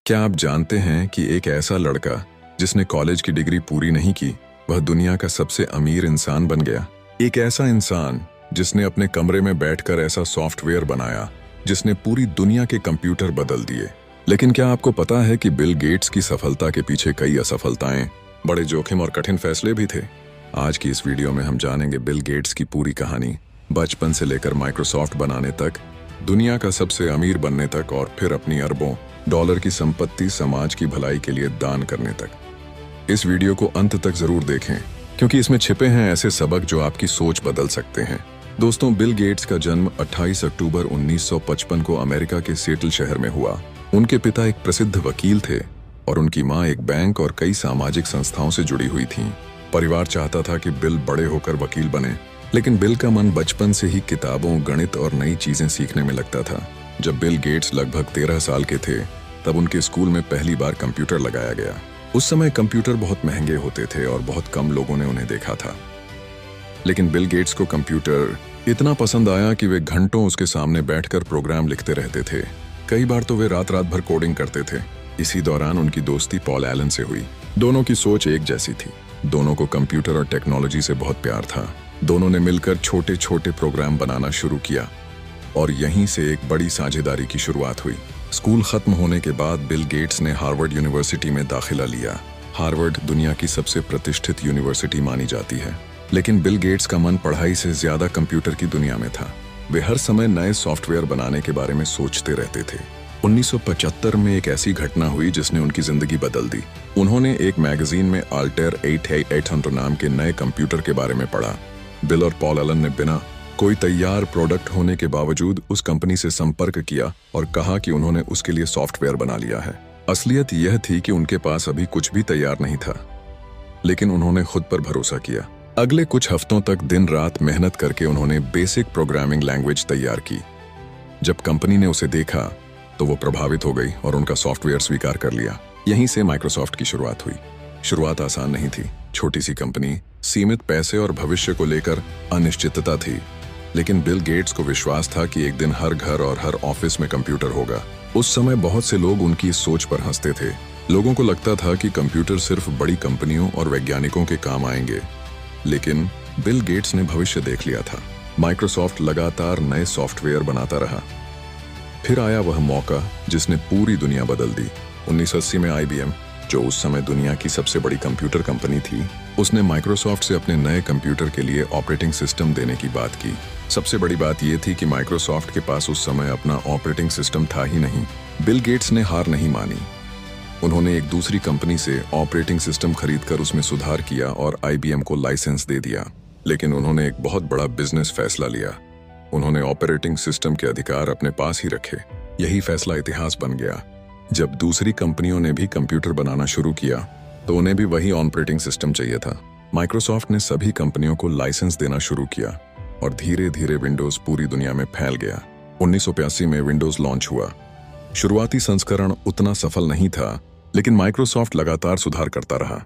क्या आप जानते हैं कि एक ऐसा लड़का जिसने कॉलेज की डिग्री पूरी नहीं की, वह दुनिया का सबसे अमीर इंसान बन गया। एक ऐसा इंसान जिसने अपने कमरे में बैठकर ऐसा सॉफ्टवेयर बनाया जिसने पूरी दुनिया के कंप्यूटर बदल दिए। लेकिन क्या आपको पता है कि बिल गेट्स की सफलता के पीछे कई असफलताएं, बड़े जोखिम और कठिन फैसले भी थे। आज की इस वीडियो में हम जानेंगे बिल गेट्स की पूरी कहानी, बचपन से लेकर माइक्रोसॉफ्ट बनाने तक, दुनिया का सबसे अमीर बनने तक और फिर अपनी अरबों डॉलर की संपत्ति समाज की भलाई के लिए दान करने तक। इस वीडियो को अंत तक जरूर देखें क्योंकि इसमें छिपे हैं ऐसे सबक जो आपकी सोच बदल सकते हैं। दोस्तों, बिल गेट्स का जन्म 28 अक्टूबर 1955 को अमेरिका के सिएटल शहर में हुआ। उनके पिता एक प्रसिद्ध वकील थे और उनकी मां एक बैंक और कई सामाजिक संस्थाओं से जुड़ी हुई थीं। परिवार चाहता था कि बिल बड़े होकर वकील बने, लेकिन बिल का मन बचपन से ही किताबों, गणित और नई चीजें सीखने में लगता था। जब बिल गेट्स लगभग 13 साल के थे तब उनके स्कूल में पहली बार कंप्यूटर लगाया गया। उस समय कंप्यूटर बहुत महंगे होते थे और बहुत कम लोगों ने उन्हें देखा था। लेकिन बिल गेट्स को कंप्यूटर इतना पसंद आया कि वे घंटों उसके सामने बैठकर प्रोग्राम लिखते रहते थे। कई बार तो वे रात रात भर कोडिंग करते थे। इसी दौरान उनकी दोस्ती पॉल एलन से हुई। दोनों की सोच एक जैसी थी। दोनों को कंप्यूटर और टेक्नोलॉजी से बहुत प्यार था। दोनों ने मिलकर छोटे छोटे प्रोग्राम बनाना शुरू किया और यहीं से एक बड़ी साझेदारी की शुरुआत हुई। स्कूल खत्म होने के बाद बिल गेट्स ने हार्वर्ड यूनिवर्सिटी में दाखिला लिया। हार्वर्ड दुनिया की सबसे प्रतिष्ठित यूनिवर्सिटी मानी जाती है, लेकिन बिल गेट्स का मन पढ़ाई से ज्यादा कंप्यूटर की दुनिया में था। वे हर समय नए सॉफ्टवेयर बनाने के बारे में सोचते रहते थे। 1975 में एक ऐसी घटना हुई जिसने उनकी जिंदगी बदल दी। उन्होंने एक मैगजीन में अल्टेर 8800 नाम के नए कंप्यूटर के बारे में पढ़ा। बिल और पॉल एलन ने बिना कोई तैयार प्रोडक्ट होने के बावजूद उस कंपनी से संपर्क किया और कहा कि उन्होंने उसके लिए सॉफ्टवेयर बना लिया है। असलियत यह थी कि उनके पास अभी कुछ भी तैयार नहीं था, लेकिन उन्होंने खुद पर भरोसा किया। अगले कुछ हफ्तों तक दिन रात मेहनत करके उन्होंने बेसिक प्रोग्रामिंग लैंग्वेज तैयार की। जब कंपनी ने उसे देखा तो वो प्रभावित हो गई और उनका सॉफ्टवेयर स्वीकार कर लिया। यहीं से माइक्रोसॉफ्ट की शुरुआत हुई। शुरुआत आसान नहीं थी। छोटी सी कंपनी, सीमित पैसे और भविष्य को लेकर अनिश्चितता थी, लेकिन बिल गेट्स को विश्वास था कि एक दिन हर घर और हर ऑफिस में कंप्यूटर होगा। उस समय बहुत से लोग उनकी इस सोच पर हंसते थे। लोगों को लगता था कि कंप्यूटर सिर्फ बड़ी कंपनियों और वैज्ञानिकों के काम आएंगे, लेकिन बिल गेट्स ने भविष्य देख लिया था। माइक्रोसॉफ्ट लगातार नए सॉफ्टवेयर बनाता रहा। फिर आया वह मौका जिसने पूरी दुनिया बदल दी। 1980 में IBM, जो उस समय दुनिया की सबसे बड़ी कंप्यूटर कंपनी थी, उसने माइक्रोसॉफ्ट से अपने नए कंप्यूटर के लिए ऑपरेटिंग सिस्टम देने की बात की। सबसे बड़ी बात यह थी कि माइक्रोसॉफ्ट के पास उस समय अपना ऑपरेटिंग सिस्टम था ही नहीं। बिल गेट्स ने हार नहीं मानी। उन्होंने एक दूसरी कंपनी से ऑपरेटिंग सिस्टम खरीदकर उसमें सुधार किया और IBM को लाइसेंस दे दिया। लेकिन उन्होंने एक बहुत बड़ा बिजनेस फैसला लिया। उन्होंने ऑपरेटिंग सिस्टम के अधिकार अपने पास ही रखे। यही फैसला इतिहास बन गया। जब दूसरी कंपनियों ने भी कंप्यूटर बनाना शुरू किया तो उन्हें भी वही ऑपरेटिंग सिस्टम चाहिए था। माइक्रोसॉफ्ट ने सभी कंपनियों को लाइसेंस देना शुरू किया और धीरे धीरे विंडोज पूरी दुनिया में फैल गया। 1985 में विंडोज लॉन्च हुआ। शुरुआती संस्करण उतना सफल नहीं था, लेकिन माइक्रोसॉफ्ट लगातार सुधार करता रहा।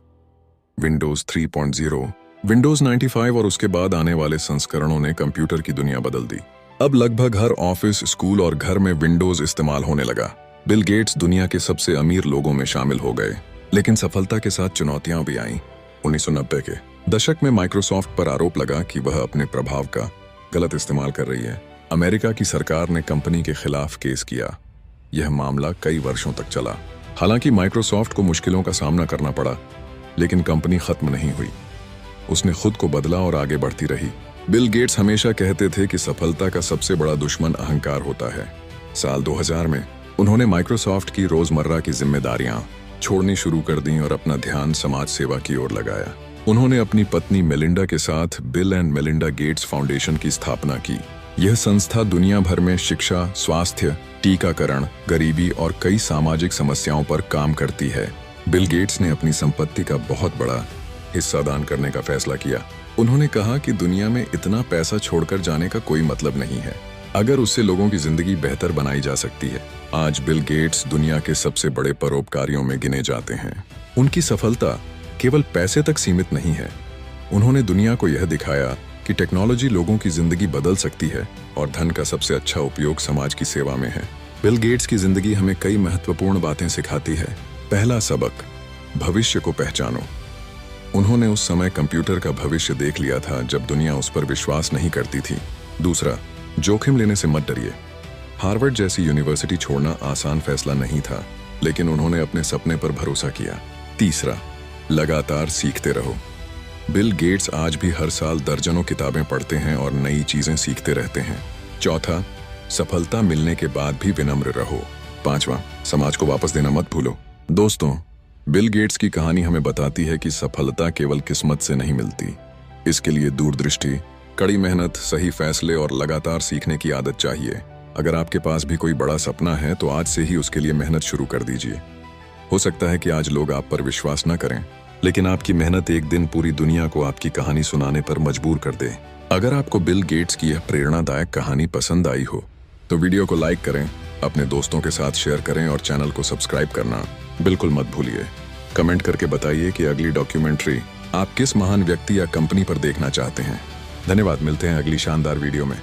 विंडोज 3.0, विंडोज 95 और उसके बाद आने वाले संस्करणों ने कंप्यूटर की दुनिया बदल दी। अब लगभग हर ऑफिस, स्कूल और घर में विंडोज इस्तेमाल होने लगा। बिल गेट्स दुनिया के सबसे अमीर लोगों में शामिल हो गए, लेकिन सफलता के साथ चुनौतियां भी आईं। 1990 के दशक में माइक्रोसॉफ्ट पर आरोप लगा कि वह अपने प्रभाव का गलत इस्तेमाल कर रही है। अमेरिका की सरकार ने कंपनी के खिलाफ केस किया। यह मामला कई वर्षों तक चला। हालांकि माइक्रोसॉफ्ट को मुश्किलों का सामना करना पड़ा, लेकिन कंपनी खत्म नहीं हुई। उसने खुद को बदला और आगे बढ़ती रही। बिल गेट्स हमेशा कहते थे कि सफलता का सबसे बड़ा दुश्मन अहंकार होता है। साल 2000 में उन्होंने माइक्रोसॉफ्ट की रोजमर्रा की जिम्मेदारियां छोड़नी शुरू कर दी और अपना ध्यान समाज सेवा की ओर लगाया। उन्होंने अपनी पत्नी मेलिंडा के साथ bill and Melinda Gates foundation की स्थापना की। यह संस्था दुनिया भर में शिक्षा, स्वास्थ्य, टीकाकरण, गरीबी और कई सामाजिक समस्याओं पर काम करती है। बिल गेट्स ने अपनी संपत्ति का बहुत बड़ा हिस्सा दान करने का फैसला किया। उन्होंने कहा कि दुनिया में इतना पैसा छोड़कर जाने का कोई मतलब नहीं है, अगर उससे लोगों की जिंदगी बेहतर बनाई जा सकती है। आज बिल गेट्स दुनिया के सबसे बड़े परोपकारियों में गिने जाते हैं। उनकी सफलता केवल पैसे तक सीमित नहीं है। उन्होंने दुनिया को यह दिखाया कि टेक्नोलॉजी लोगों की जिंदगी बदल सकती है और धन का सबसे अच्छा उपयोग समाज की सेवा में है। बिल गेट्स की जिंदगी हमें कई महत्वपूर्ण बातें सिखाती है। पहला सबक, भविष्य को पहचानो। उन्होंने उस समय कंप्यूटर का भविष्य देख लिया था जब दुनिया उस पर विश्वास नहीं करती थी। दूसरा, जोखिम लेने से मत डरिए। हार्वर्ड जैसी यूनिवर्सिटी छोड़ना आसान फैसला नहीं था, लेकिन उन्होंने अपने सपने पर भरोसा किया। तीसरा, लगातार सीखते रहो। बिल गेट्स आज भी हर साल दर्जनों किताबें पढ़ते हैं और नई चीजें सीखते रहते हैं। चौथा, सफलता मिलने के बाद भी विनम्र रहो। पांचवा, समाज को वापस देना मत भूलो। दोस्तों, बिल गेट्स की कहानी हमें बताती है कि सफलता केवल किस्मत से नहीं मिलती। इसके लिए दूरदृष्टि, कड़ी मेहनत, सही फैसले और लगातार सीखने की आदत चाहिए। अगर आपके पास भी कोई बड़ा सपना है तो आज से ही उसके लिए मेहनत शुरू कर दीजिए। हो सकता है कि आज लोग आप पर विश्वास न करें, लेकिन आपकी मेहनत एक दिन पूरी दुनिया को आपकी कहानी सुनाने पर मजबूर कर दे। अगर आपको बिल गेट्स की यह प्रेरणादायक कहानी पसंद आई हो तो वीडियो को लाइक करें, अपने दोस्तों के साथ शेयर करें और चैनल को सब्सक्राइब करना बिल्कुल मत भूलिए। कमेंट करके बताइए कि अगली डॉक्यूमेंट्री आप किस महान व्यक्ति या कंपनी पर देखना चाहते हैं। धन्यवाद, मिलते हैं अगली शानदार वीडियो में।